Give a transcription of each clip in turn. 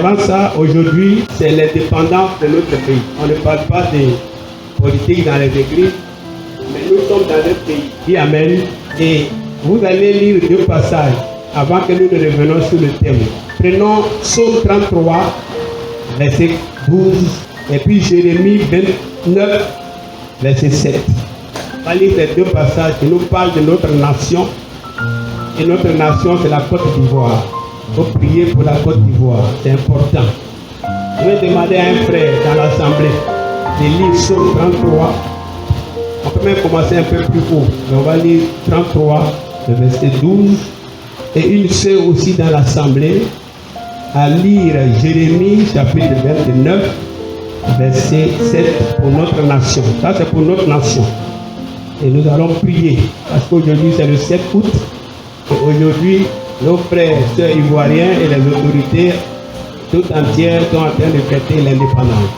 avant ça, aujourd'hui, c'est l'indépendance de notre pays. On ne parle pas de politique dans les églises, mais nous sommes dans notre pays. Dis Amen. Et vous allez lire 2 passages avant que nous ne revenions sur le thème. Prenons Psaume 33, verset 12, et puis Jérémie 29, verset 7. On va lire ces 2 passages qui nous parlent de notre nation. Et notre nation, c'est la Côte d'Ivoire. Il faut prier pour la Côte d'Ivoire, c'est important. Je vais demander à un frère dans l'assemblée de lire Psaume 33. On peut même commencer un peu plus haut, mais on va lire 33, le verset 12. Et une sœur aussi dans l'assemblée à lire Jérémie chapitre 29, verset 7 pour notre nation. Ça, c'est pour notre nation. Et nous allons prier parce qu'aujourd'hui, c'est le 7 août. Et aujourd'hui, nos frères, sœurs ivoiriens et les autorités tout entières sont en train de fêter l'indépendance.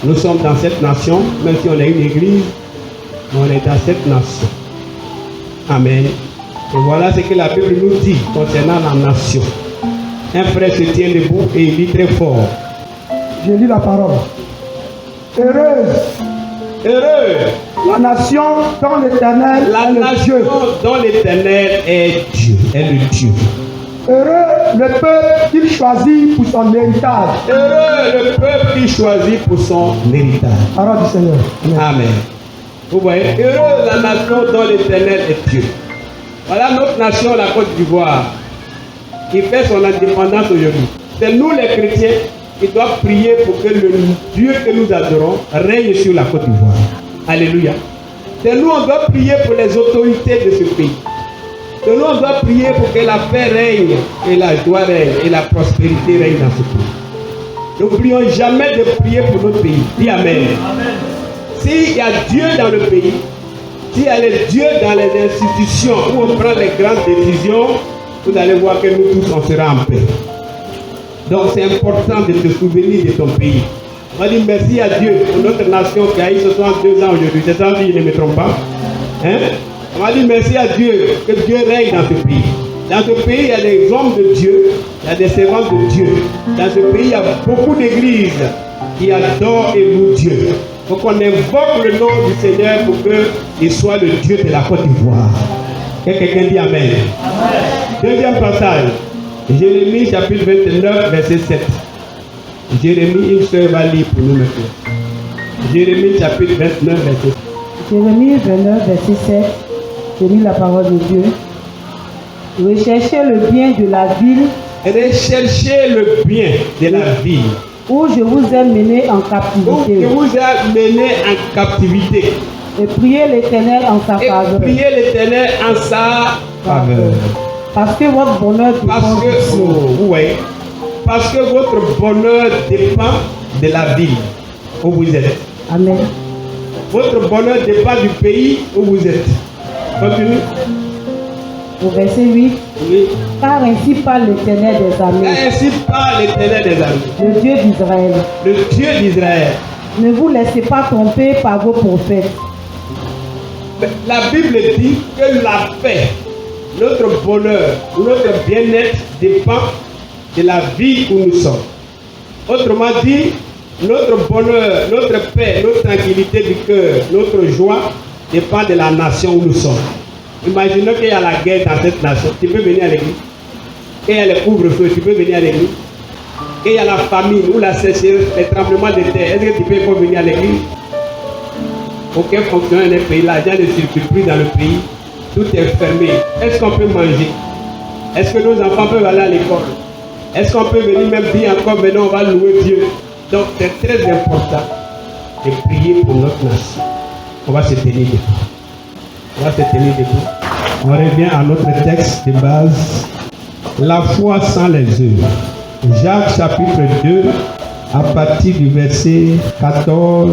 Nous sommes dans cette nation, même si on est une église, on est dans cette nation. Amen. Et voilà ce que la Bible nous dit concernant la nation. Un frère se tient debout et il dit très fort. Je lis la parole. Heureuse. Heureux. La nation dont l'Éternel est le Dieu. Dont l'Éternel est Dieu, est le Dieu. Heureux le peuple qu'il choisit pour son héritage. Heureux le peuple qu'il choisit pour son héritage. Parole du Seigneur. Amen. Amen. Vous voyez, heureux la nation dont l'Éternel est Dieu. Voilà notre nation, la Côte d'Ivoire, qui fait son indépendance aujourd'hui. C'est nous les chrétiens qui doivent prier pour que le Dieu que nous adorons règne sur la Côte d'Ivoire. Alléluia. C'est nous, on doit prier pour les autorités de ce pays. C'est nous, on doit prier pour que la paix règne, et la joie règne, et la prospérité règne dans ce pays. N'oublions jamais de prier pour notre pays. Dis Amen. Amen. S'il y a Dieu dans le pays, s'il y a les dieux dans les institutions où on prend les grandes décisions, vous allez voir que nous tous, on sera en paix. Donc c'est important de te souvenir de ton pays. On va dire merci à Dieu pour notre nation qui a eu 62 ans aujourd'hui. C'est ça, je ne me trompe pas. Hein? On va dire merci à Dieu, que Dieu règne dans ce pays. Dans ce pays, il y a des hommes de Dieu, il y a des servants de Dieu. Dans ce pays, il y a beaucoup d'églises qui adorent et louent Dieu. Donc on invoque le nom du Seigneur pour qu'il soit le Dieu de la Côte d'Ivoire. Et quelqu'un dit Amen. Amen. Deuxième passage. Jérémie chapitre 29, verset 7. Jérémie, une sœur va lire pour nous maintenant. Jérémie chapitre 29, verset 7. Jérémie 29, verset 7. Je lis la parole de Dieu. Recherchez le bien de la ville. Recherchez le bien de la ville. Où je vous ai mené en captivité. Où je vous ai mené en captivité. Et priez l'Éternel en sa faveur. Priez l'Éternel en sa faveur. Parce que votre bonheur dépend du ciel. Parce que votre bonheur dépend de la ville où vous êtes. Amen. Votre bonheur dépend du pays où vous êtes. Continue. Au verset 8. Oui. Car ainsi parle l'Éternel des armées. Car ainsi parle l'Éternel des armées. Le Dieu d'Israël. Le Dieu d'Israël. Ne vous laissez pas tromper par vos prophètes. La Bible dit que la paix, notre bonheur, notre bien-être dépend de la vie où nous sommes. Autrement dit, notre bonheur, notre paix, notre tranquillité du cœur, notre joie dépend de la nation où nous sommes. Imaginons qu'il y a la guerre dans cette nation. Tu peux venir à l'église. Qu'il y a les couvre-feux, tu peux venir à l'église. Qu'il y a la famine ou la sécheresse, les tremblements de terre, est-ce que tu peux pas venir à l'église? Aucun fonctionnaire dans le pays, l'argent ne circule plus dans le pays. Tout est fermé. Est-ce qu'on peut manger? Est-ce que nos enfants peuvent aller à l'école? Est-ce qu'on peut venir même dire encore maintenant on va louer Dieu? Donc c'est très important de prier pour notre nation. On va se tenir debout. On va se tenir debout. On revient à notre texte de base. La foi sans les œuvres. Jacques chapitre 2, à partir du verset 14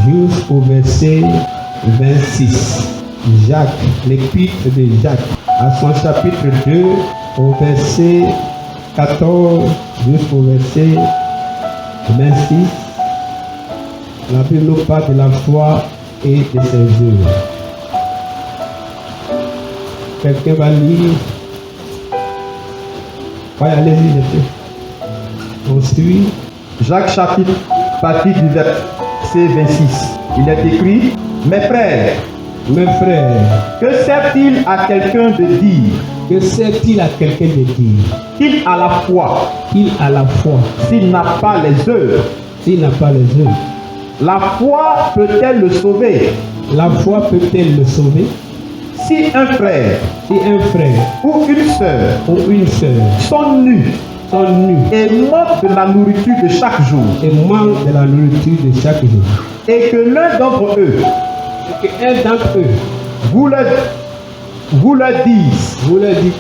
jusqu'au verset 26. Jacques, l'épître de Jacques, à son chapitre 2, au verset 14 jusqu'au verset 26. La Bible nous parle de la foi et de ses œuvres. Quelqu'un va lire? Oui, allez-y, monsieur. On suit. Jacques chapitre, partie du verset 26. Il est écrit, mes frères, que sert-il à quelqu'un de dire Que sert-il à quelqu'un de dire qu'il a la foi qu'il a la foi s'il n'a pas les œuvres? s'il n'a pas les œuvres? La foi peut-elle le sauver? La foi peut-elle le sauver? Si un frère Si un frère ou une sœur ou une sœur sont nus sont nus et manquent de la nourriture de chaque jour, et manquent de la nourriture de chaque jour, et que l'un d'entre eux et qu'un d'entre eux vous leur dise, vous leur dites,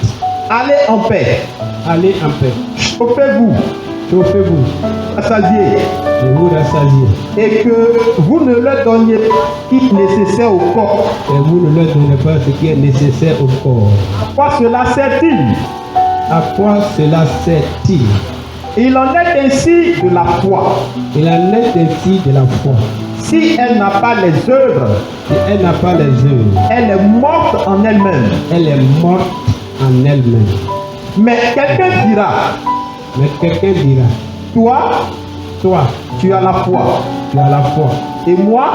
allez en paix, allez en paix, chauffez-vous, chauffez-vous, rassasiez, et vous rassasiez, et que vous ne leur donniez pas ce qui est nécessaire au corps. et vous ne leur donnez pas ce qui est nécessaire au corps. À quoi cela sert-il? À quoi cela sert-il? Il en est ainsi de la foi. Il en est ainsi de la foi. Si elle n'a pas les œuvres, Si elle n'a pas les œuvres, elle est morte en elle-même. elle est morte en elle-même. Mais quelqu'un dira, Mais quelqu'un dira, toi, tu as la foi, tu as la foi. et moi,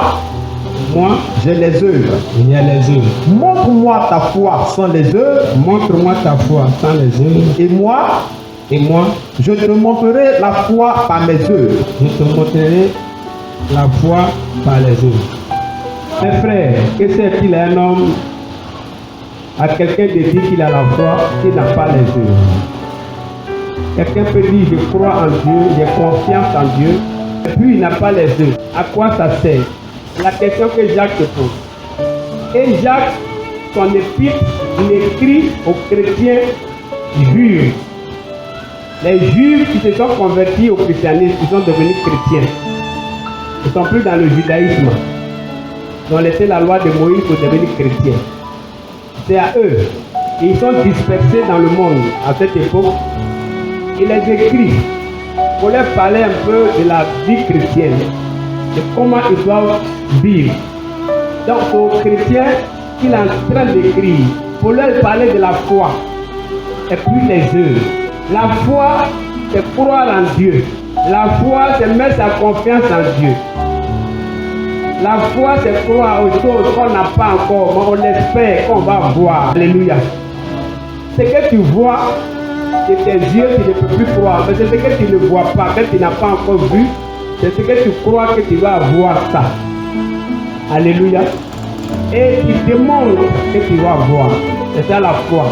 Moi, j'ai les œuvres. il y a les œuvres. Montre-moi ta foi sans les œuvres, Montre-moi ta foi sans les œuvres. et moi, je te montrerai la foi par mes œuvres. Je te montrerai la foi par les œuvres. Mes frères, que sert-il à un homme, à quelqu'un de dire qu'il a la foi, s'il n'a pas les œuvres? Quelqu'un peut dire, je crois en Dieu, j'ai confiance en Dieu, et puis il n'a pas les œuvres. À quoi ça sert? La question que Jacques te pose. Et Jacques, son épître, il écrit aux chrétiens juifs. Les juifs qui se sont convertis au christianisme, qui sont devenus chrétiens. Ils ne sont plus dans le judaïsme. Ils ont laissé la loi de Moïse pour devenir chrétiens. C'est à eux. Et ils sont dispersés dans le monde à cette époque. Il les écrit pour leur parler un peu de la vie chrétienne, de comment ils doivent vivre. Donc aux chrétiens, il est en train d'écrire pour leur parler de la foi et puis les œuvres. La foi, c'est croire en Dieu. La foi, c'est mettre sa confiance en Dieu. La foi, c'est croire aux choses qu'on n'a pas encore, mais on espère qu'on va voir. Alléluia. Ce que tu vois, c'est tes yeux, tu ne peux plus croire. Mais c'est ce que tu ne vois pas, que tu n'as pas encore vu. C'est ce que tu crois que tu vas voir ça. Alléluia. Et tu demandes que tu vas voir. C'est ça la foi.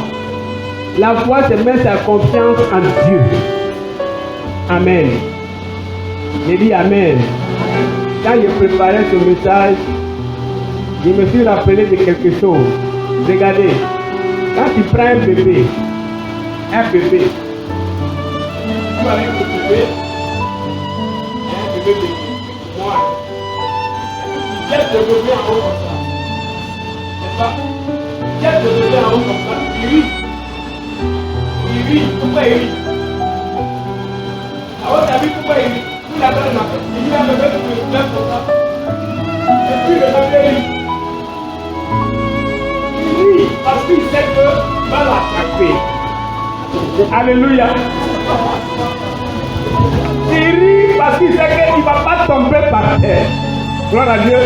La foi, c'est mettre sa confiance en Dieu. Amen. J'ai dit Amen. Quand je préparais ce message, je me suis rappelé de quelque chose. Regardez, quand tu prends un bébé, tu vas avec le bébé, moi, tu jettes le bébé en haut comme ça, n'est-ce pas? Tu jettes le bébé en haut comme ça, il rit, pourquoi il rit? Alors, tu as vu pourquoi il rit? Il a donné ma tête, il a le bébé qui me lève comme ça, et puis le bébé rit. Il rit parce qu'il sait que va l'attraper. Alléluia. Il rit parce qu'il sait qu'il ne va pas tomber par terre. Gloire à Dieu.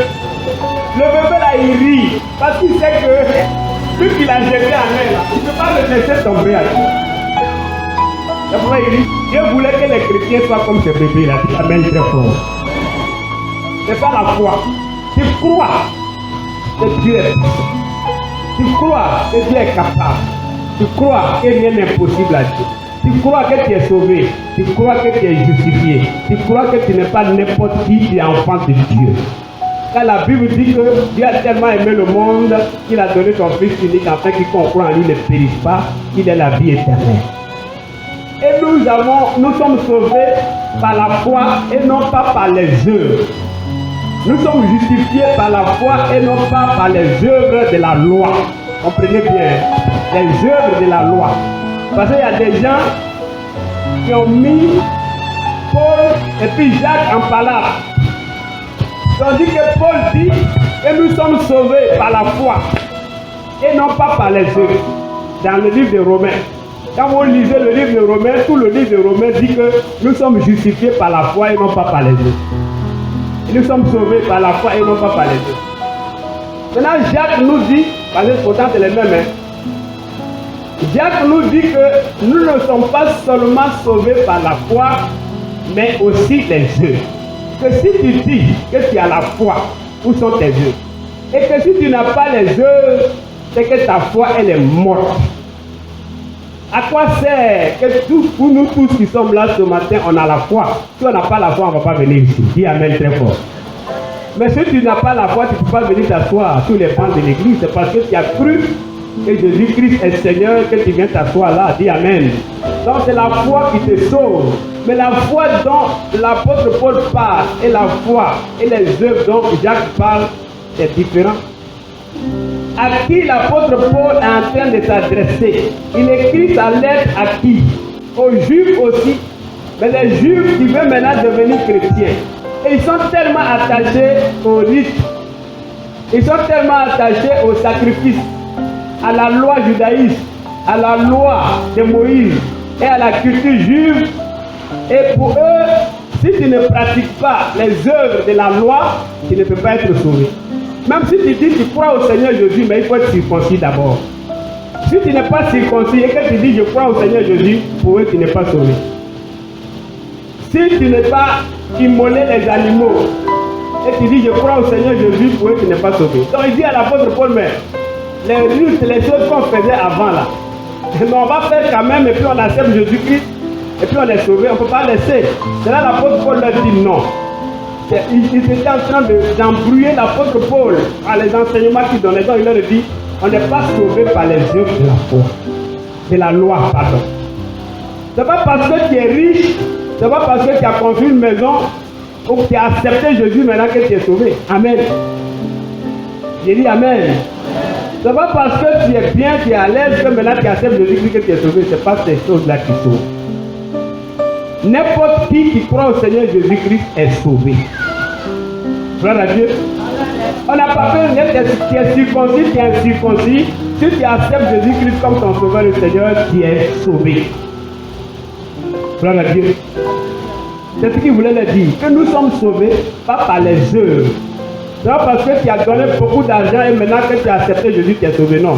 Le bébé là, il rit parce qu'il sait que vu qu'il a jeté en l'air là, il ne peut pas le laisser tomber à terre. C'est pourquoi il rit. Dieu voulait que les chrétiens soient comme ce bébé là. Il amène très fort. C'est ça la foi. Tu crois que Dieu est puissant. Tu crois que Dieu est capable. Tu crois que rien n'est impossible à Dieu. Tu crois que tu es sauvé. Tu crois que tu es justifié. Tu crois que tu n'es pas n'importe qui, tu es enfant de Dieu. Car la Bible dit que Dieu a tellement aimé le monde qu'il a donné son Fils unique afin qu'il croit en lui ne périsse pas, qu'il ait la vie éternelle. Et nous sommes sauvés par la foi et non pas par les œuvres. Nous sommes justifiés par la foi et non pas par les œuvres de la loi. Comprenez bien, les œuvres de la loi. Parce qu'il y a des gens qui ont mis Paul et puis Jacques en palabre. Tandis que Paul dit que nous sommes sauvés par la foi et non pas par les œuvres. Dans le livre de Romains, Quand vous lisez le livre de Romains, tout le livre de Romains dit que nous sommes justifiés par la foi et non pas par les œuvres. Nous sommes sauvés par la foi et non pas par les œuvres. Maintenant, Jacques nous dit, parce que pourtant c'est les mêmes, Jacques nous dit que nous ne sommes pas seulement sauvés par la foi, mais aussi les œuvres. Que si tu dis que tu as la foi, où sont tes œuvres? Et que si tu n'as pas les œuvres, c'est que ta foi, elle est morte. À quoi sert que pour nous tous qui sommes là ce matin, on a la foi? Si on n'a pas la foi, on ne va pas venir ici. Dis Amen très fort. Mais si tu n'as pas la foi, tu ne peux pas venir t'asseoir sur les bancs de l'église. C'est parce que tu as cru que Jésus-Christ est Seigneur que tu viens t'asseoir là. Dis Amen. Donc c'est la foi qui te sauve. Mais la foi dont l'apôtre Paul parle et la foi et les œuvres dont Jacques parle, c'est différent. À qui l'apôtre Paul est en train de s'adresser? Il écrit sa lettre à qui? Aux Juifs aussi. Mais les Juifs qui veulent maintenant devenir chrétiens. Et ils sont tellement attachés au rite. Ils sont tellement attachés au sacrifice, à la loi judaïste, à la loi de Moïse et à la culture juive. Et pour eux, si tu ne pratiques pas les œuvres de la loi, tu ne peux pas être sauvé. Même si tu dis que tu crois au Seigneur Jésus, mais il faut être circoncis d'abord. Si tu n'es pas circoncis et que tu dis je crois au Seigneur Jésus, pour eux tu n'es pas sauvé. Si tu n'es pas immolé les animaux et tu dis je crois au Seigneur Jésus, pour eux tu n'es pas sauvé. Donc il dit à l'apôtre Paul, mais les rites, les choses qu'on faisait avant là, mais on va faire quand même et puis on accepte Jésus-Christ et puis on est sauvé, on ne peut pas laisser. C'est là l'apôtre Paul leur dit non. Il était en train d'embrouiller l'apôtre Paul à les enseignements qu'il donnait. Donc il leur dit, on n'est pas sauvé par les œuvres de la foi, de la loi, pardon. Ce n'est pas parce que tu es riche, ce n'est pas parce que tu as construit une maison ou que tu as accepté Jésus maintenant que tu es sauvé. Amen. J'ai dit Amen. Ce n'est pas parce que tu es bien, tu es à l'aise que maintenant tu acceptes Jésus que tu es sauvé. Ce n'est pas ces choses-là qui sauvent. N'importe qui croit au Seigneur Jésus-Christ est sauvé. Gloire à Dieu. On n'a pas besoin d'être tu es circoncis, tu es incirconcis. Si tu acceptes Jésus-Christ comme ton sauveur et Seigneur, tu es sauvé. Gloire à Dieu. C'est ce qu'il voulait leur dire. Que nous sommes sauvés, pas par les œuvres. C'est pas parce que tu as donné beaucoup d'argent et maintenant que tu as accepté Jésus, tu es sauvé. Non.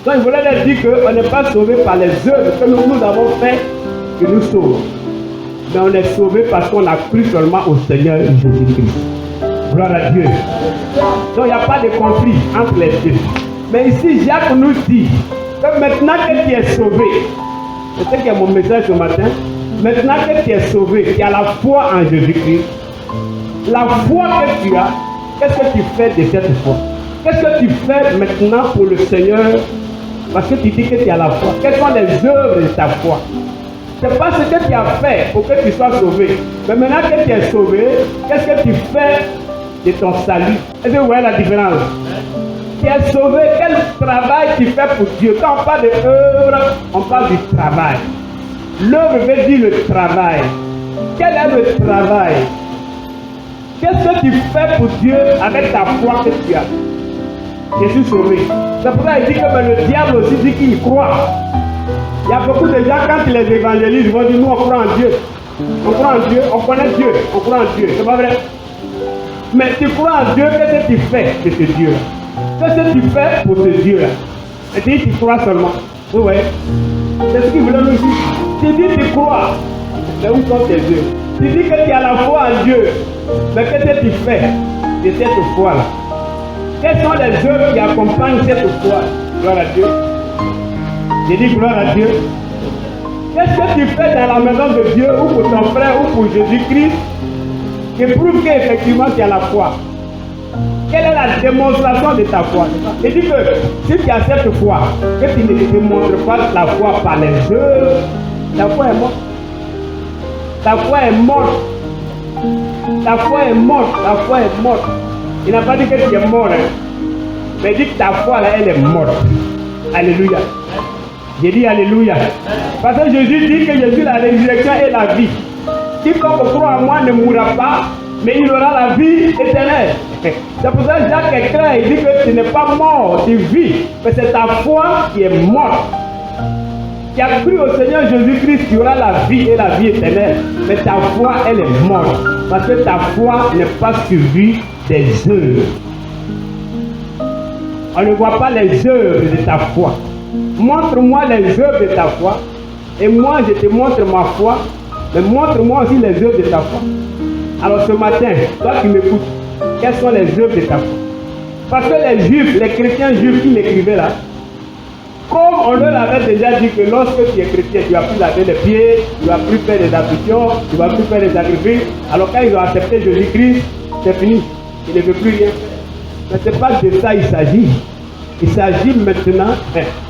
Donc il voulait leur dire qu'on n'est pas sauvé par les œuvres que nous avons fait que nous sauvons. Mais on est sauvé parce qu'on a cru seulement au Seigneur Jésus-Christ. Gloire à Dieu. Donc il n'y a pas de conflit entre les deux. Mais ici, Jacques nous dit que maintenant que tu es sauvé, c'est ce qui est mon message ce matin, maintenant que tu es sauvé, tu as la foi en Jésus-Christ. La foi que tu as, qu'est-ce que tu fais de cette foi? Qu'est-ce que tu fais maintenant pour le Seigneur? Parce que tu dis que tu as la foi. Quelles sont les œuvres de ta foi? Ce n'est pas ce que tu as fait pour que tu sois sauvé. Mais maintenant que tu es sauvé, qu'est-ce que tu fais de ton salut? Est-ce que vous voyez la différence? Tu es sauvé, quel travail tu fais pour Dieu? Quand on parle de œuvre, on parle du travail. L'œuvre veut dire le travail. Quel est le travail? Qu'est-ce que tu fais pour Dieu avec ta foi que tu as? Je suis sauvé. C'est pour ça qu'il dit que le diable aussi dit qu'il croit. Il y a beaucoup de gens, quand ils les évangélisent, ils vont dire, nous on croit en Dieu. On croit en Dieu, on connaît Dieu, on croit en Dieu. C'est pas vrai? Mais tu crois en Dieu, qu'est-ce que tu fais de ce Dieu-là? Qu'est-ce que tu fais pour ce Dieu-là? Et tu dis, tu crois seulement. Oui, oui. C'est ce qu'il voulait nous dire. Tu dis, tu crois. Mais où sont tes yeux? Tu dis que tu as la foi en Dieu. Mais qu'est-ce que tu fais de cette foi-là? Quelles sont les œuvres qui accompagnent cette foi? Gloire à Dieu. J'ai dit gloire à Dieu. Qu'est-ce que tu fais dans la maison de Dieu ou pour ton frère ou pour Jésus-Christ qui prouve qu'effectivement tu as la foi? Quelle est la démonstration de ta foi? Il dit que si tu as cette foi, que tu ne démontres pas la foi par les œuvres, ta foi est morte. Ta foi est morte. Ta foi est morte. Ta foi est morte. Il n'a pas dit que tu es mort, hein? Mais il dit que ta foi là, elle est morte. Alléluia. J'ai dit Alléluia. Parce que Jésus dit que je suis la résurrection et la vie. Quiconque croit en moi ne mourra pas, mais il aura la vie éternelle. C'est pour ça que Jacques est clair, il dit que tu n'es pas mort, tu vis. Mais c'est ta foi qui est morte. Tu as cru au Seigneur Jésus-Christ, tu auras la vie et la vie éternelle. Mais ta foi, elle est morte. Parce que ta foi n'est pas suivie des œuvres. On ne voit pas les œuvres de ta foi. Montre-moi les œuvres de ta foi. Et moi, je te montre ma foi. Mais montre-moi aussi les œuvres de ta foi. Alors ce matin, toi qui m'écoutes, quelles sont les œuvres de ta foi? Parce que les juifs, les chrétiens juifs qui m'écrivaient là, comme on leur avait déjà dit que lorsque tu es chrétien, tu ne vas plus laver les pieds, tu ne vas plus faire des ablutions, tu ne vas plus faire des sacrifices. Alors quand ils ont accepté Jésus-Christ, c'est fini. Ils ne veulent plus rien faire. Mais ce n'est pas de ça il s'agit. Il s'agit maintenant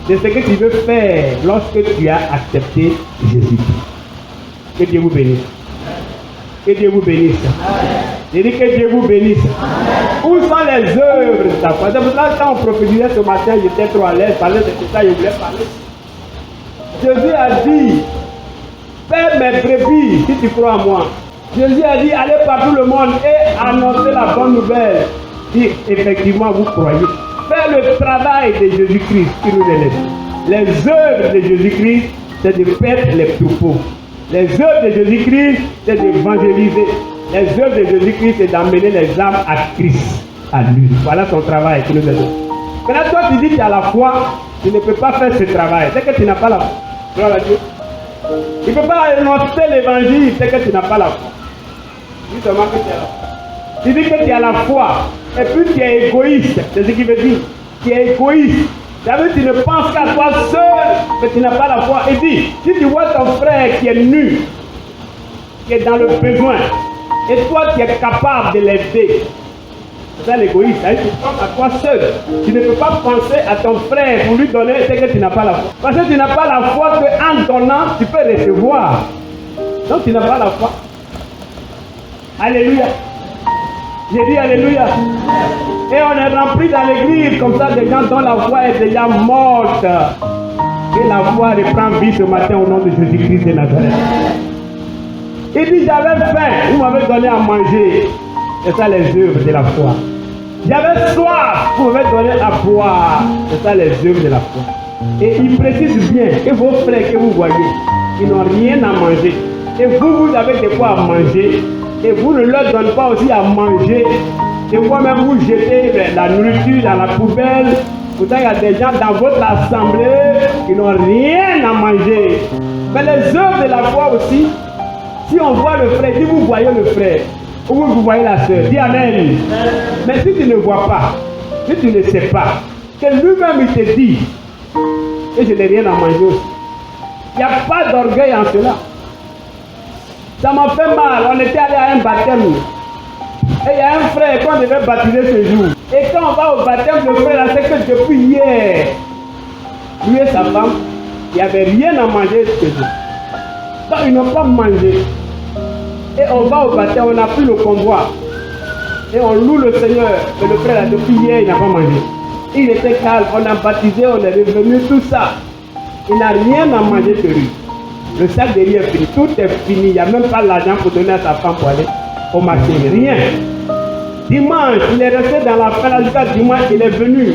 de ce que tu veux faire lorsque tu as accepté Jésus-Christ. Que Dieu vous bénisse. Que Dieu vous bénisse. Je dis que Dieu vous bénisse. Où sont les œuvres de ta foi? C'est pour ça que quand on prophétisait ce matin, j'étais trop à l'aise, parler de tout ça, je voulais parler. Jésus a dit, fais mes brebis si tu crois en moi. Jésus a dit, allez par tout le monde et annoncez la bonne nouvelle si effectivement vous croyez. Fais le travail de Jésus-Christ qui nous élève. Les œuvres de Jésus-Christ, c'est de faire les troupeaux. Les œuvres de Jésus-Christ, c'est d'évangéliser. Les œuvres de Jésus-Christ, c'est d'amener les âmes à Christ, à lui. Voilà son travail qui nous aide. Maintenant, toi, tu dis que tu as la foi, tu ne peux pas faire ce travail. C'est que tu n'as pas la foi. Gloire à Dieu. Tu ne peux pas annoncer l'évangile, c'est que tu n'as pas la foi. Dis seulement que tu as la foi. Tu dis que tu as la foi, et puis tu es égoïste. C'est ce qui veut dire. Tu es égoïste. Ça veut dire que tu ne penses qu'à toi seul, mais tu n'as pas la foi. Et dis, si tu vois ton frère qui est nu, qui est dans le besoin, et toi tu es capable de l'aider, c'est ça l'égoïsme. Tu penses à toi seul. Tu ne peux pas penser à ton frère pour lui donner, c'est que tu n'as pas la foi. Parce que tu n'as pas la foi qu'en donnant, tu peux recevoir. Donc tu n'as pas la foi. Alléluia. J'ai dit Alléluia. Et on est rempli dans l'église comme ça des gens dont la foi est déjà morte. Et la foi reprend vie ce matin au nom de Jésus-Christ de Nazareth. Il dit j'avais faim, vous m'avez donné à manger. C'est ça les œuvres de la foi. J'avais soif, vous m'avez donné à boire. C'est ça les œuvres de la foi. Et il précise bien que vos frères que vous voyez, ils n'ont rien à manger. Et vous, vous avez de quoi à manger. Et vous ne leur donnez pas aussi à manger. Et vous-même vous jetez la nourriture dans la poubelle. Pourtant, il y a des gens dans votre assemblée qui n'ont rien à manger. Mais les œuvres de la foi aussi, si on voit le frère, si vous voyez le frère, ou vous voyez la soeur, dis Amen. Mais si tu ne vois pas, si tu ne sais pas, que lui-même il te dit, et je n'ai rien à manger aussi. Il n'y a pas d'orgueil en cela. Ça m'a fait mal. On était allé à un baptême. Et il y a un frère qu'on devait baptiser ce jour. Et quand on va au baptême, le frère, c'est que depuis hier, lui et sa femme, il n'y avait rien à manger ce jour. Donc ils n'ont pas mangé. Et on va au baptême, on a pris le convoi. Et on loue le Seigneur. Mais le frère, depuis hier, il n'a pas mangé. Il était calme, on a baptisé, on est revenu, tout ça. Il n'a rien à manger de lui. Le sac de riz est fini, tout est fini. Il n'y a même pas l'argent pour donner à sa femme pour aller au marché. Rien. Dimanche, il est resté dans la fin. Jusqu'à dimanche, il est venu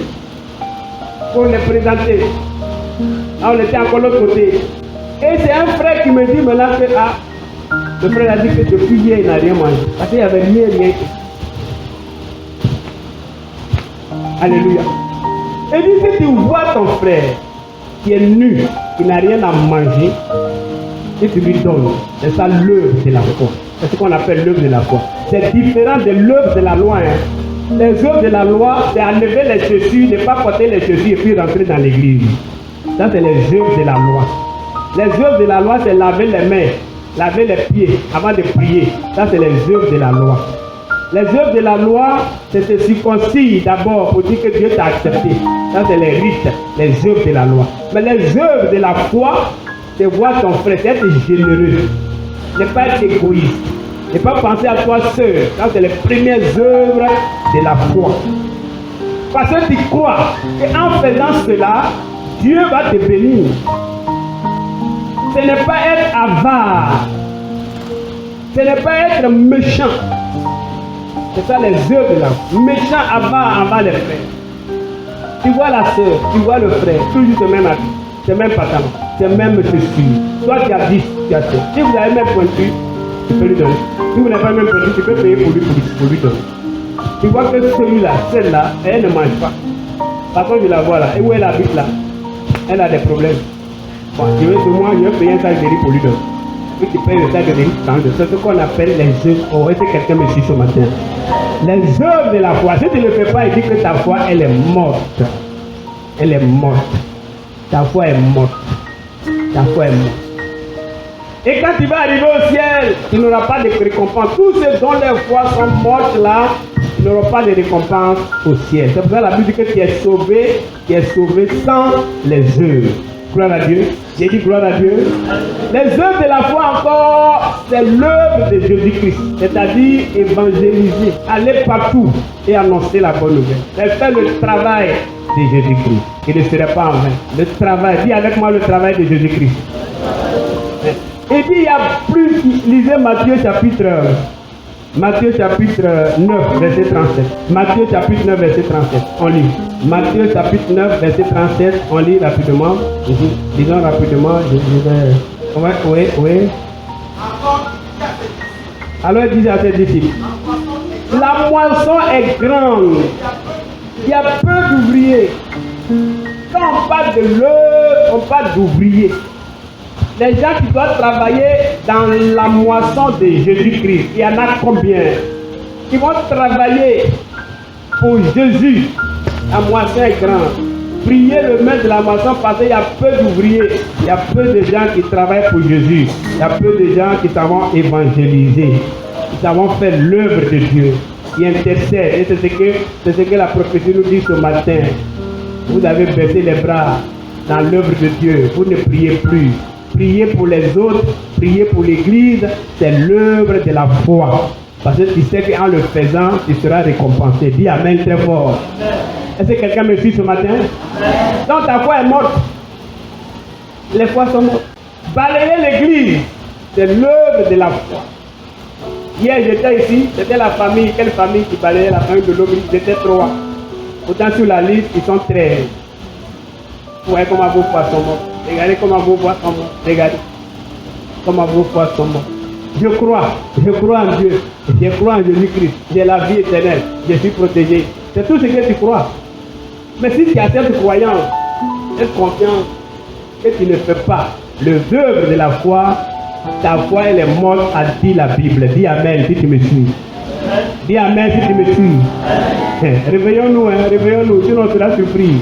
pour les présenter. Là, on était encore de l'autre côté. Et c'est un frère qui me dit maintenant que le frère a dit que depuis hier, il n'a rien mangé. Parce qu'il n'y avait rien. Alléluia. Et dit, si tu vois ton frère qui est nu, qui n'a rien à manger, et tu lui donnes, c'est ça l'œuvre de la foi. C'est ce qu'on appelle l'œuvre de la foi. C'est différent de l'œuvre de la loi. Hein. Les œuvres de la loi, c'est enlever les chaussures, ne pas porter les chaussures et puis rentrer dans l'église. Ça, c'est les œuvres de la loi. Les œuvres de la loi, c'est laver les mains, laver les pieds avant de prier. Ça, c'est les œuvres de la loi. Les œuvres de la loi, c'est se circoncire d'abord pour dire que Dieu t'a accepté. Ça, c'est les rites, les œuvres de la loi. Mais les œuvres de la foi, c'est voir ton frère, c'est être généreux. Ne pas être égoïste. Ne pas penser à toi seul. Ça, c'est les premières œuvres de la foi. Parce que tu crois qu'en faisant cela, Dieu va te bénir. Ce n'est pas être avare. Ce n'est pas être méchant. C'est ça les œuvres de la foi. Méchant, avare, envers les frères. Tu vois la soeur, tu vois le frère, toujours le même habit, le même pantalon. c'est même ceci. Toi tu as 10, tu as 7. Si vous avez même pointu, tu peux lui donner. Si vous n'avez pas même pointu, tu peux payer pour lui donner. Tu vois que celui-là, celle-là, elle ne mange pas. Par contre, je la vois là. Et où elle habite là? Elle a des problèmes. Bon, je vais payer un sac de riz pour lui donner. Puis tu payes le sac de riz, c'est ce qu'on appelle les œuvres. Oh, est-ce que quelqu'un me suit ce matin? Les œuvres de la foi. Si tu ne le fais pas, il dit que ta foi, elle est morte. Elle est morte. Ta foi est morte. Ta foi est morte. Et quand tu vas arriver au ciel, tu n'auras pas de récompense. Tous ceux dont les foi sont mortes là, tu n'auras pas de récompense au ciel. C'est pour ça que la Bible dit que tu es sauvé sans les œuvres. Gloire à Dieu. J'ai dit gloire à Dieu. Les œuvres de la foi encore, c'est l'œuvre de Jésus-Christ. C'est-à-dire évangéliser, aller partout et annoncer la bonne nouvelle. C'est faire le travail de Jésus-Christ. Il ne serait pas en vain. Le travail, dis avec moi le travail de Jésus-Christ. Et puis il y a plus, lisez Matthieu chapitre 9, verset 37. Matthieu chapitre 9, verset 37. On lit. Matthieu chapitre 9, verset 37. On lit rapidement. Disons rapidement. Oui. Alors il disait à ses disciples, la moisson est grande. Il y a peu d'ouvriers. Quand on parle de l'œuvre, on parle d'ouvriers. Les gens qui doivent travailler dans la moisson de Jésus-Christ, il y en a combien? Qui vont travailler pour Jésus. La moisson est grande. Priez le maître de la moisson parce qu'il y a peu d'ouvriers. Il y a peu de gens qui travaillent pour Jésus. Il y a peu de gens qui savent évangéliser. Qui savent faire l'œuvre de Dieu. Qui intercèdent. Et c'est ce que la prophétie nous dit ce matin. Vous avez baissé les bras dans l'œuvre de Dieu. Vous ne priez plus. Prier pour les autres, prier pour l'église, c'est l'œuvre de la foi. Parce que tu sais qu'en le faisant, tu seras récompensé. Dis amen très fort. Est-ce que quelqu'un me suit ce matin? Donc ta foi est morte. Les foi sont mortes. Balayer l'église, c'est l'œuvre de la foi. Hier j'étais ici, c'était la famille. Quelle famille qui balayait la famille de l'Obélisque? C'était 3. Pourtant sur la liste, ils sont 13. Vous voyez comment vos foi sont mortes. Regardez comment vos voix sont mortes. Regardez comment vos voix sont mortes. Je crois en Dieu. Je crois en Jésus-Christ. J'ai la vie éternelle. Je suis protégé. C'est tout ce que tu crois. Mais si tu as cette croyance, cette confiance, que tu ne fais pas l'œuvre de la foi, ta foi elle est morte, a dit la Bible. Dis amen si tu me suis. Dis amen si tu me suis. Réveillons-nous, réveillons-nous, sinon on sera surpris.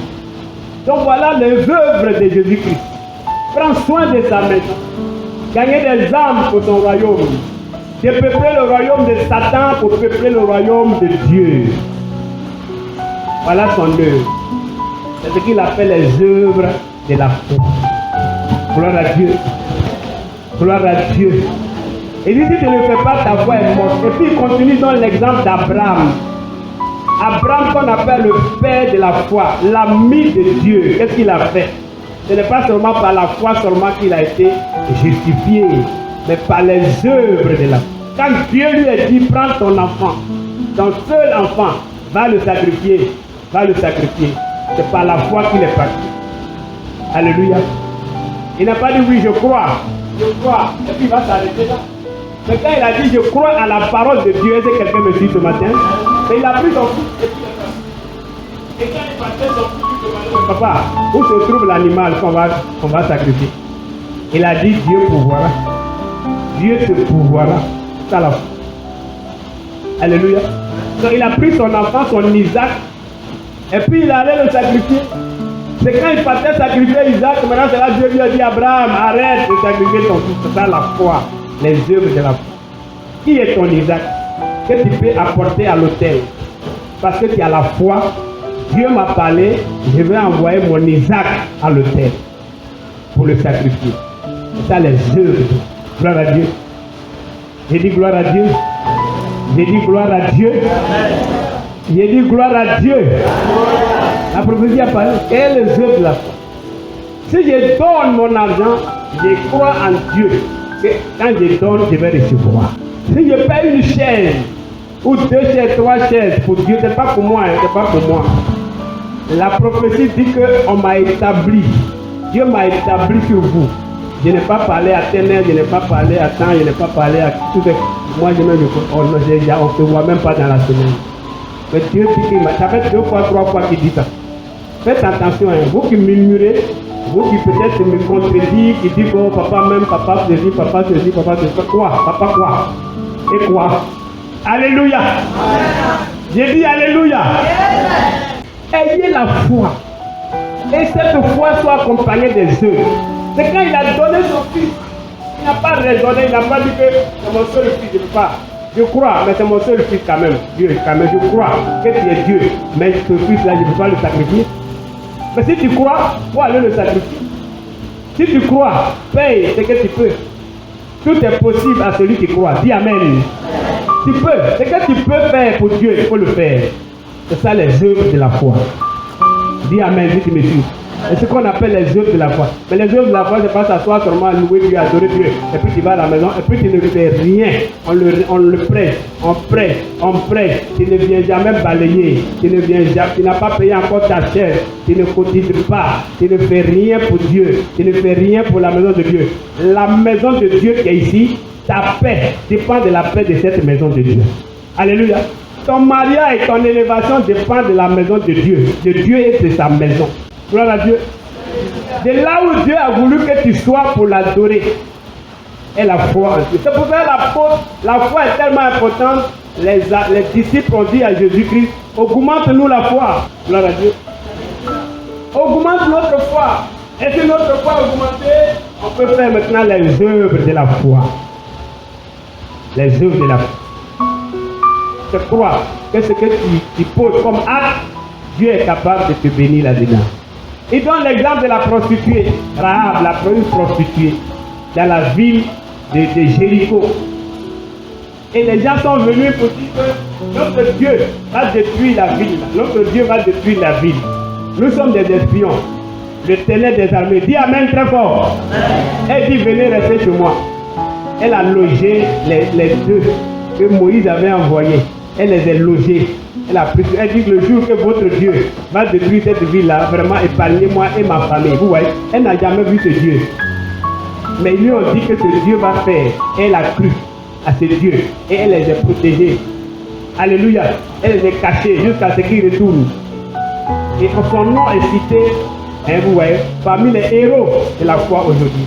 Donc voilà les œuvres de Jésus-Christ. Prends soin de sa maison. Gagner des âmes pour son royaume. De peupler le royaume de Satan pour peupler le royaume de Dieu. Voilà son œuvre. C'est ce qu'il appelle les œuvres de la foi. Gloire à Dieu. Gloire à Dieu. Et dit si tu ne fais pas, ta foi est morte. Et puis il continue dans l'exemple d'Abraham. Abraham qu'on appelle le père de la foi, l'ami de Dieu. Qu'est-ce qu'il a fait? Ce n'est pas seulement par la foi seulement qu'il a été justifié, mais par les œuvres de la foi. Quand Dieu lui a dit, prends ton enfant, ton seul enfant, va le sacrifier, c'est par la foi qu'il est parti. Alléluia. Il n'a pas dit oui, je crois, et puis il va s'arrêter là. Mais quand il a dit je crois à la parole de Dieu, est-ce que quelqu'un me suit ce matin? Mais il a pris son fils et puis il est parti. Et quand il partait son fils, il demandait, papa, où se trouve l'animal qu'on va sacrifier? Il a dit Dieu pourvoira. Dieu se pourvoira. Ça la foi. Alléluia. Donc il a pris son enfant, son Isaac, et puis il allait le sacrifier. C'est quand il partait sacrifier Isaac, maintenant c'est là Dieu lui a dit Abraham, arrête de sacrifier ton fils. C'est ça la foi, les œuvres de la foi. Qui est ton Isaac que tu peux apporter à l'autel? Parce que tu as la foi. Dieu m'a parlé, je vais envoyer mon Isaac à l'autel pour le sacrifier. C'est ça les œuvres. Gloire à Dieu. J'ai dit gloire à Dieu. J'ai dit gloire à Dieu. J'ai dit gloire à Dieu. La prophétie a parlé. Quelles les œuvres de la foi? Si je donne mon argent, je crois en Dieu. Que quand je donne, je vais recevoir. Si je paye une chaise, ou 2 chaises, 3 chaises pour Dieu, c'est pas pour moi, c'est pas pour moi. La prophétie dit qu'on m'a établi Dieu m'a établi sur vous. Je n'ai pas parlé à ténèbres, je n'ai pas parlé à temps, je n'ai pas parlé à tout. Moi, je on ne se voit même pas dans la semaine. Mais Dieu dit qu'il m'a. Ça fait 2 fois, 3 fois qu'il dit ça. Faites attention, hein. Vous qui murmurez, vous qui peut-être me contredisez, qui dites oh papa même, papa ceci, papa ceci, papa ceci. Quoi? Papa quoi? Et quoi? Alléluia. J'ai dit Alléluia. Ayez la foi. Et cette foi soit accompagnée des œuvres. C'est quand il a donné son fils. Il n'a pas raisonné, il n'a pas dit que c'est mon seul fils, je ne peux pas. Je crois, mais c'est mon seul fils quand même. Dieu, quand même, je crois que tu es Dieu. Mais ce fils-là, je ne peux pas le sacrifier. Mais si tu crois, faut aller le sacrifier. Si tu crois, paye ce que tu peux. Tout est possible à celui qui croit. Dis Amen. Tu peux. Ce que tu peux faire pour Dieu, il faut le faire. C'est ça les œuvres de la foi. Dis Amen, si tu me suis. C'est ce qu'on appelle les œuvres de la foi. Mais les œuvres de la foi, c'est pas s'asseoir seulement à louer Dieu, adorer Dieu. Et puis tu vas à la maison, et puis tu ne fais rien. On le prêche, on prêche, on prêche. Tu ne viens jamais balayer. Tu ne viens jamais, tu n'as pas payé encore ta chair. Tu ne cotises pas. Tu ne fais rien pour Dieu. Tu ne fais rien pour la maison de Dieu. La maison de Dieu qui est ici, ta paix dépend de la paix de cette maison de Dieu. Alléluia. Ton mariage et ton élévation dépendent de la maison de Dieu et de sa maison. Gloire à Dieu. De là où Dieu a voulu que tu sois pour l'adorer, est la foi en Dieu. C'est pour ça que la foi est tellement importante. Les disciples ont dit à Jésus-Christ, augmente-nous la foi. Gloire à Dieu. Augmente notre foi. Et si notre foi est augmentée, on peut faire maintenant les œuvres de la foi. Les œuvres de la foi. Je crois que ce que tu poses comme acte, Dieu est capable de te bénir là-dedans. Il donne l'exemple de la prostituée, Rahab, la première prostituée, dans la ville de Jéricho. Et les gens sont venus pour dire que notre Dieu va détruire la ville. Notre Dieu va détruire la ville. Nous sommes des espions. Le Ténèbre des armées. Dis Amen très fort. Elle dit venez rester chez moi. Elle a logé les deux que Moïse avait envoyés. Elle les a logés. Elle dit que le jour que votre Dieu va détruire cette ville-là, vraiment épargnez-moi et ma famille. Vous voyez, elle n'a jamais vu ce Dieu. Mais ils lui ont dit que ce Dieu va faire. Elle a cru à ce Dieu et elle les a protégés. Alléluia. Elle les a cachés jusqu'à ce qu'ils retournent. Et son nom est cité, hein, vous voyez, parmi les héros de la foi aujourd'hui.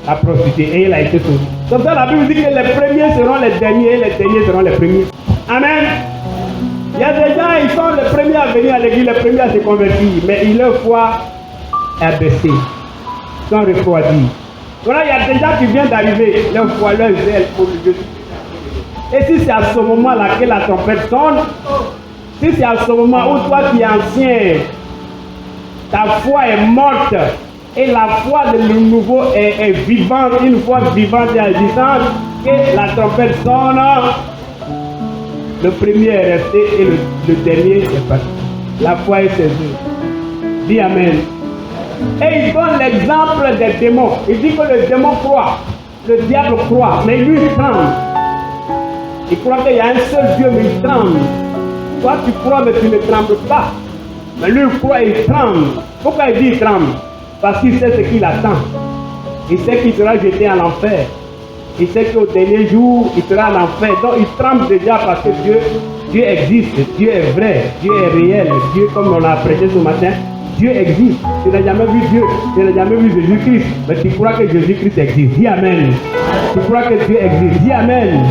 La prostituée, et elle a été sauvée. Comme ça, la Bible dit que les premiers seront les derniers et les derniers seront les premiers. Amen. Il y a des gens, ils sont les premiers à venir à l'église, les premiers à se convertir, mais leur foi est baissée, ils sont refroidis. Voilà, il y a des gens qui viennent d'arriver, leur foi, leur zèle pour le Dieu. Et si c'est à ce moment-là que la trompette sonne, si c'est à ce moment où toi qui es ancien, ta foi est morte, et la foi de nouveau est vivante, une foi vivante et agissante, et la trompette sonne, le premier est resté et le dernier est parti. La foi est saisie. Dis Amen. Et il donne l'exemple des démons. Il dit que le démon croit, le diable croit, mais lui il tremble. Il croit qu'il y a un seul Dieu, mais il tremble. Toi tu crois, mais tu ne trembles pas. Mais lui il croit et il tremble. Pourquoi il dit il tremble? Parce qu'il sait ce qu'il attend. Il sait qu'il sera jeté en enfer. Il sait qu'au dernier jour, il sera en enfer. Donc il tremble déjà parce que Dieu existe. Dieu est vrai. Dieu est réel. Dieu, comme on a prêché ce matin, Dieu existe. Tu n'as jamais vu Dieu. Tu n'as jamais vu Jésus-Christ. Mais tu crois que Jésus-Christ existe. Dis Amen. Tu crois que Dieu existe. Dis Amen.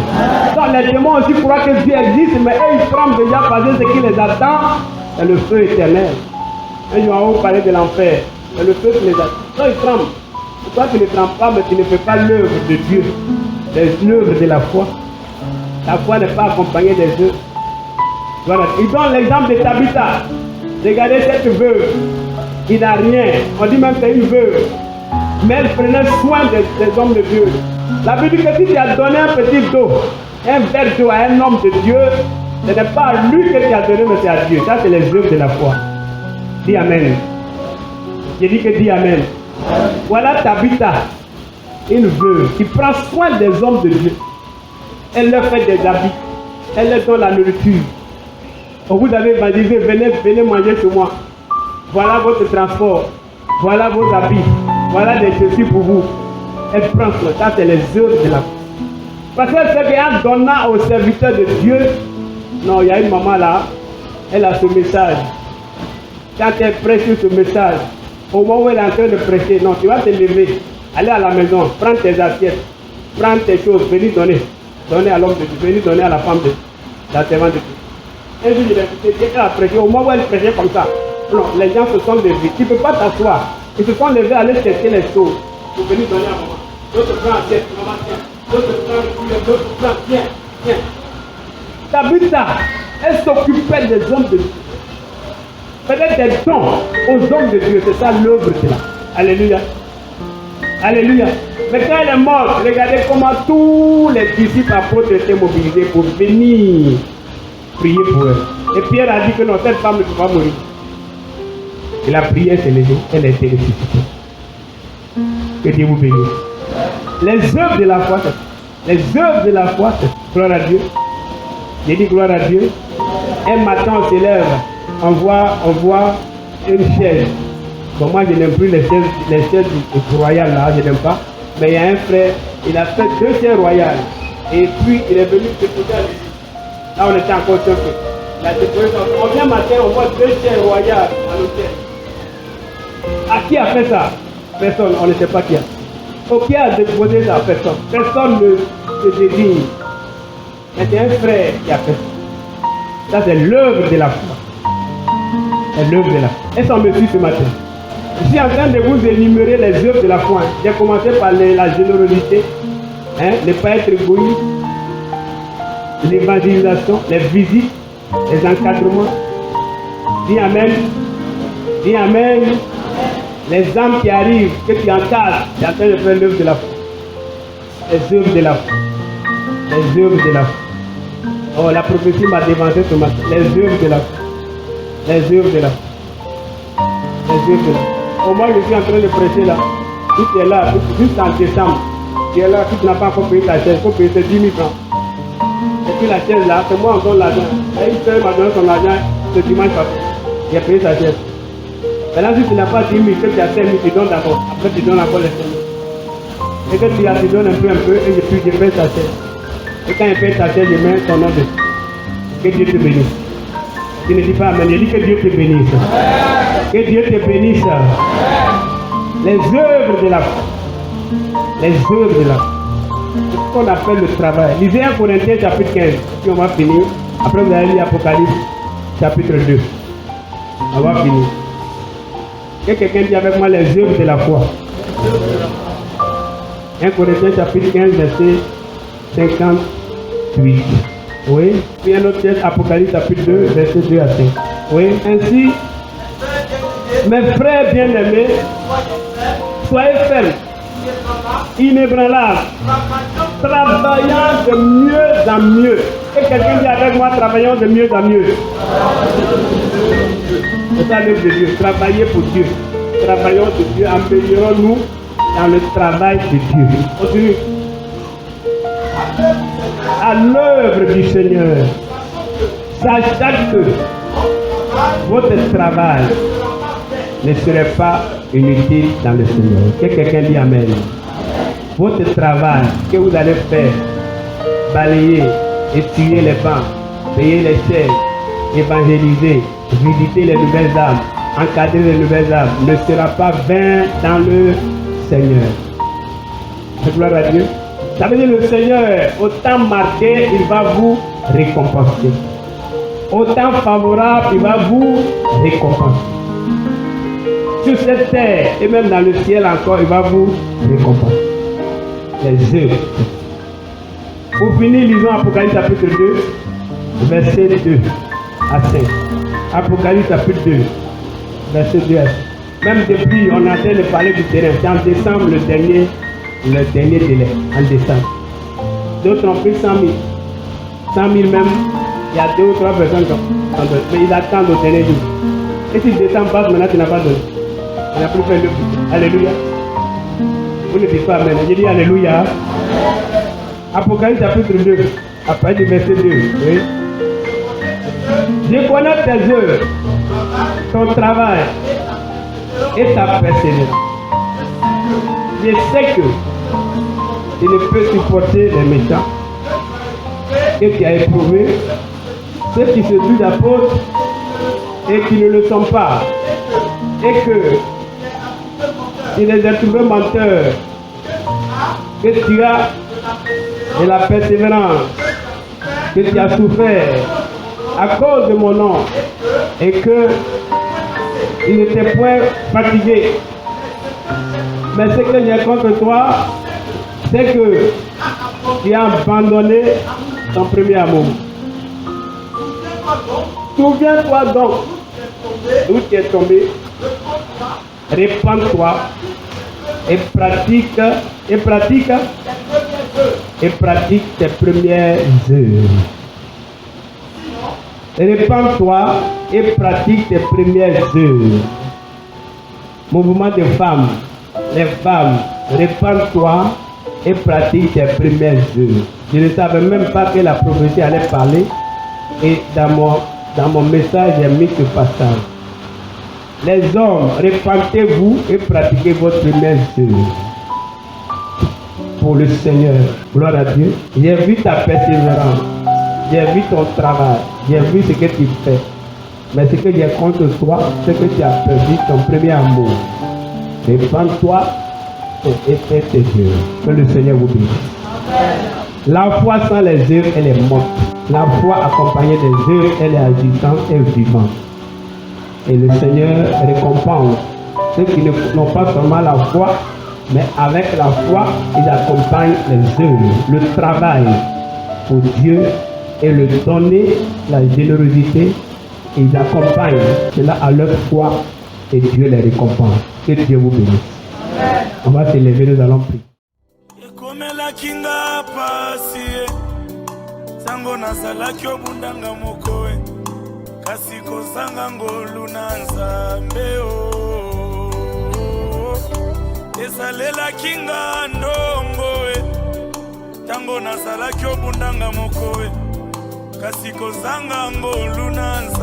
Donc les démons aussi croient que Dieu existe, mais eux, ils tremblent déjà parce que ce qui les attend, c'est le feu éternel. Et ils ont parlé de l'enfer. C'est le feu qui les attend. Donc ils tremblent. Toi, tu ne trembles pas, mais tu ne fais pas l'œuvre de Dieu. L'œuvre de la foi. La foi n'est pas accompagnée des œuvres. Voilà. Il donne l'exemple de Tabitha. Regardez cette veuve. Il n'a rien. On dit même que c'est une veuve. Mais elle prenait soin des hommes de Dieu. La Bible dit que si tu as donné un petit dos, un verre d'eau à un homme de Dieu, ce n'est pas à lui que tu as donné, mais c'est à Dieu. Ça, c'est les œuvres de la foi. Dis Amen. J'ai dit que dis Amen. Voilà Tabitha, une veuve qui prend soin des hommes de Dieu. Elle leur fait des habits. Elle leur donne la nourriture. Vous avez évangélisé, venez manger chez moi. Voilà votre transport. Voilà vos habits. Voilà des chaussures pour vous. Elle prend ça. Ça, c'est les œuvres de la foi. Parce qu'elle sait qu'en donnant aux serviteurs de Dieu, non, il y a une maman là, elle a ce message. Quand elle prêche ce message, au moment où elle est en train de prêcher, non, tu vas te lever, aller à la maison, prendre tes assiettes, prendre tes choses, venir donner. Donner à l'homme de Dieu, venir donner à la femme de la servante de Dieu. Un jour, elle a prêché, au moment où elle prêchait comme ça, non, les gens se sont levés. Tu ne peux pas t'asseoir. Ils se sont levés à aller chercher les choses pour venir donner à maman. D'autres prennent assiette, maman tiens. D'autres prennent, tiens, tiens. T'as vu ça? Elle s'occupait des hommes de Dieu. Peut-être des dons aux hommes de Dieu. C'est ça l'œuvre de là. Alléluia. Alléluia. Mais quand elle est morte, regardez comment tous les disciples apôtres étaient mobilisés pour venir prier pour elle. Et Pierre a dit que non, cette femme ne peut pas mourir. Et la prière s'est levée, elle a été ressuscitée. Que Dieu vous bénisse. Les œuvres de la foi, les œuvres de la foi, gloire à Dieu. J'ai dit gloire à Dieu. Un matin, on se lève, on voit une chaise. Bon, moi, je n'aime plus les chaises royales là, je n'aime pas. Mais il y a un frère, il a fait 2 chaises royales. Et puis, il est venu se poser à l'église. Là, on était encore choqués. Il a déposé son... On vient matin, on voit 2 chaises royales à l'hôtel. À qui a fait ça? Personne, on ne sait pas qui a. Au qui a déposé ça? Personne. Personne ne se désigne. Mais c'est un frère qui a fait ça. Ça, c'est l'œuvre de la foi. C'est l'œuvre de la foi. Est-ce qu'on me suit ce matin? Je suis en train de vous énumérer les œuvres de la foi. J'ai commencé par la générosité, ne pas être égoïste, l'évangélisation, les visites, les encadrements. Dis Amen. Dis Amen. Les âmes qui arrivent, que tu encadres, tu es en train de faire l'œuvre de la foi. Les œuvres de la foi. Les œuvres de la foi. Oh, la prophétie m'a dévancé ce matin. Les œuvres de la foi. Les œuvres de la foi. Les œuvres de la foi. Au moins, je suis en train de prêcher là. Si tu es là, juste en décembre, tu es là, si tu n'as pas encore payé ta chaise, il faut payer 10 000 francs. Et puis la chaise là, c'est moi encore l'argent. Et une soeur m'a donné son argent ce dimanche passé. J'ai payé sa chaise. Maintenant, si tu n'as pas 10 000, que tu as 5 000, tu donnes d'abord. Après, tu donnes encore les 5 000. Et que tu donnes un peu, et puis je paye ta chaise. Et quand je paye ta chaise, je mets ton nom dessus. Que Dieu te bénisse. Tu ne dis pas Amen, je dis que Dieu te bénisse. Que Dieu te bénisse. Les œuvres de la foi. Les œuvres de la foi. C'est ce qu'on appelle le travail. Lisez 1 Corinthiens chapitre 15. Puis on va finir. Après vous allez lire Apocalypse chapitre 2. On va finir. Que quelqu'un dit avec moi les œuvres de la foi. 1 Corinthiens chapitre 15 verset 58. Oui. Puis un autre texte, Apocalypse chapitre 2 verset 2 à 5. Oui. Ainsi, mes frères bien-aimés, soyez fermes, inébranlables, travaillant de mieux en mieux. Et quelqu'un dit avec moi, travaillons de mieux en mieux. C'est ça l'œuvre de Dieu. Travailler pour Dieu. Travaillons de Dieu. Améliorons-nous dans le travail de Dieu. Continue. À l'œuvre du Seigneur, sachez que votre travail ne serait pas inutile dans le Seigneur. Que quelqu'un dit Amen. Votre travail que vous allez faire, balayer, essuyer les bancs, payer les chaises, évangéliser, visiter les nouvelles âmes, encadrer les nouvelles âmes, ne sera pas vain dans le Seigneur. Gloire à Dieu. Ça veut dire le Seigneur, au temps marqué, il va vous récompenser. Au temps favorable, il va vous récompenser. Sur cette terre et même dans le ciel encore, il va vous récompenser. Les œuvres. Pour finir, lisons Apocalypse chapitre 2, verset 2 à 5. Apocalypse chapitre 2, verset 2 à 5. Même depuis, on est en train de parler du terrain. C'est en décembre le dernier délai. En décembre. D'autres ont pris 100 000. 100 000 même. Il y a 2 ou 3 personnes qui ont donné. Mais ils attendent au dernier jour. Et si décembre passe, maintenant tu n'as pas donné. On n'a plus fait le but. Alléluia. Vous ne dites pas Amen. J'ai dit Alléluia. Apocalypse chapitre 2. Après du verset 2. Oui. Je connais tes œuvres, ton travail et ta persévérance. Je sais que tu ne peux supporter les méchants et tu as éprouvé ceux qui se disent apôtres et qui ne le sont pas, et que tu les as trouvés menteurs, que tu as de la persévérance, que tu as souffert à cause de mon nom, et que tu n'étais point fatigué. Mais ce que j'ai contre toi, c'est que tu as abandonné ton premier amour. Souviens-toi donc d'où tu es tombé, répands-toi et pratique tes premières œuvres. Répands-toi et pratique tes premières œuvres. Mouvement de femmes, les femmes, répands-toi et pratique tes premières œuvres. Je ne savais même pas que la prophétie allait parler, et dans mon message, j'ai mis ce passage. Les hommes, répandez-vous et pratiquez votre première œuvre pour le Seigneur. Gloire à Dieu. J'ai vu ta persévérance, j'ai vu ton travail, j'ai vu ce que tu fais. Mais ce que j'ai contre toi, c'est que tu as perdu ton premier amour. Répands-toi et fais tes œuvres. Que le Seigneur vous bénisse. La foi sans les œuvres, elle est morte. La foi accompagnée des œuvres, elle est agissante et vivante. Et le Seigneur récompense ceux qui n'ont pas seulement la foi, mais avec la foi, ils accompagnent les œuvres, le travail pour Dieu et le donner, la générosité. Ils accompagnent cela à leur foi et Dieu les récompense. Que Dieu vous bénisse. On va s'élever, nous allons prier. Sango nazalaki obundanga mokowe kasi kozanga ngolu na nzambe ezalelaki nga ndongowe tango nazalaki obundanga mokowe kasi kozanga ngolu na nzambe